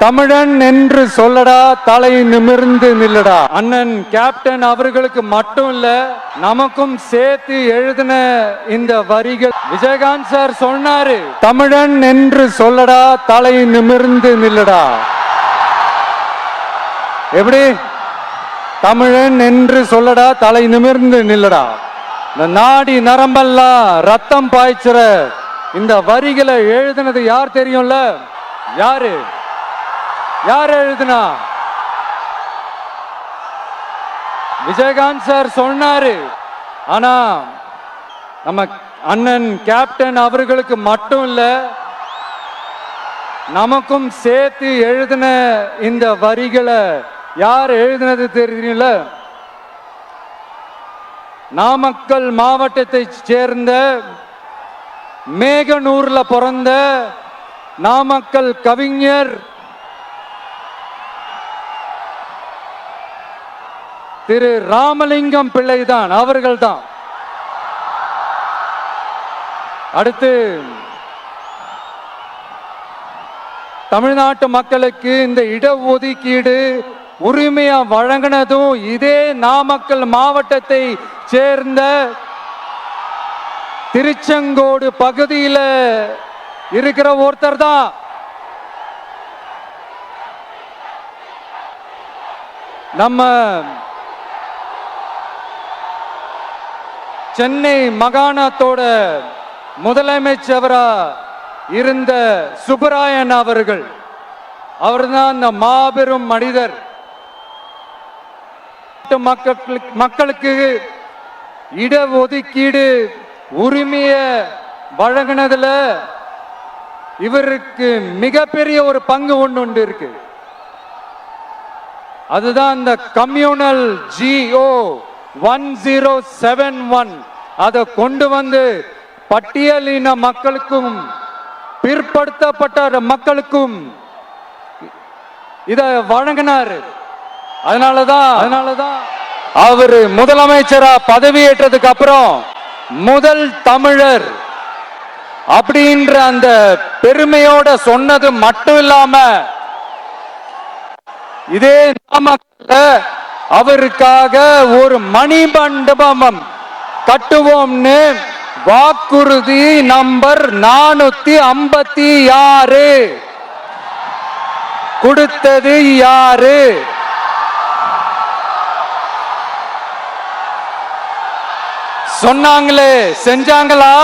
தமிழன் என்று சொல்லடா, தலை நிமிர்ந்து நில்லடா. அண்ணன் கேப்டன் அவர்களுக்கு மட்டும் இல்ல, நமக்கும் சேர்த்து எழுதின இந்த வரிகள். விஜயகாந்த் சார் சொன்னாரு, தமிழன் என்று சொல்லடா, தலை நிமிர்ந்து நில்லடா. எப்படி? தமிழன் என்று சொல்லடா, தலை நிமிர்ந்து நில்லடா. இந்த நாடி நரம்பெல்லாம் ரத்தம் பாய்ச்சுற இந்த வரிகளை எழுதினது யார் தெரியும்ல? யாரு யார் எழுதுனா? விஜயகாந்த் சார் சொன்னாரு. ஆனா நம்ம அண்ணன் கேப்டன் அவர்களுக்கு மட்டும் இல்ல, நமக்கும் சேர்த்து எழுதின இந்த வரிகளை யார் எழுதினது தெரியும்ல? நாமக்கல் மாவட்டத்தை சேர்ந்த மேகனூர்ல பிறந்த நாமக்கல் கவிஞர் திரு ராமலிங்கம் பிள்ளைதான், அவர்கள்தான். அடுத்து தமிழ்நாட்டு மக்களுக்கு இந்த இடஒதுக்கீடு உரிமையா வழங்கினதும் இதே நாமக்கல் மாவட்டத்தை சேர்ந்த திருச்செங்கோடு பகுதியில் இருக்கிற ஒருத்தர் தான். நம்ம சென்னை மாகாணத்தோட முதலமைச்சரா இருந்த சுப்பராயன் அவர்கள். அவர்தான் அந்த மாபெரும் மனிதர். மக்களுக்கு இடஒதுக்கீடு உரிமைய வழங்கினதுல இவருக்கு மிகப்பெரிய ஒரு பங்கு ஒன்று இருக்கு. அதுதான் இந்த கம்யூனல் GO 1071 அதை கொண்டு வந்து பட்டியலின மக்களுக்கும் பிற்படுத்தப்பட்ட மக்களுக்கும் இத வழங்கினார். அதனாலதான் அவர் முதலமைச்சரா பதவியேற்றதுக்கு அப்புறம் முதல் தமிழர் அப்படின்ற அந்த பெருமையோட சொன்னது மட்டும் இல்லாம, இதே நாமக்கல்ல அவருக்காக ஒரு மணிமண்டபம் கட்டுவோம்னு வாக்குறுதி நம்பர் 456 கொடுத்தது யாரு? சொன்னாங்களே, செஞ்சாங்களா?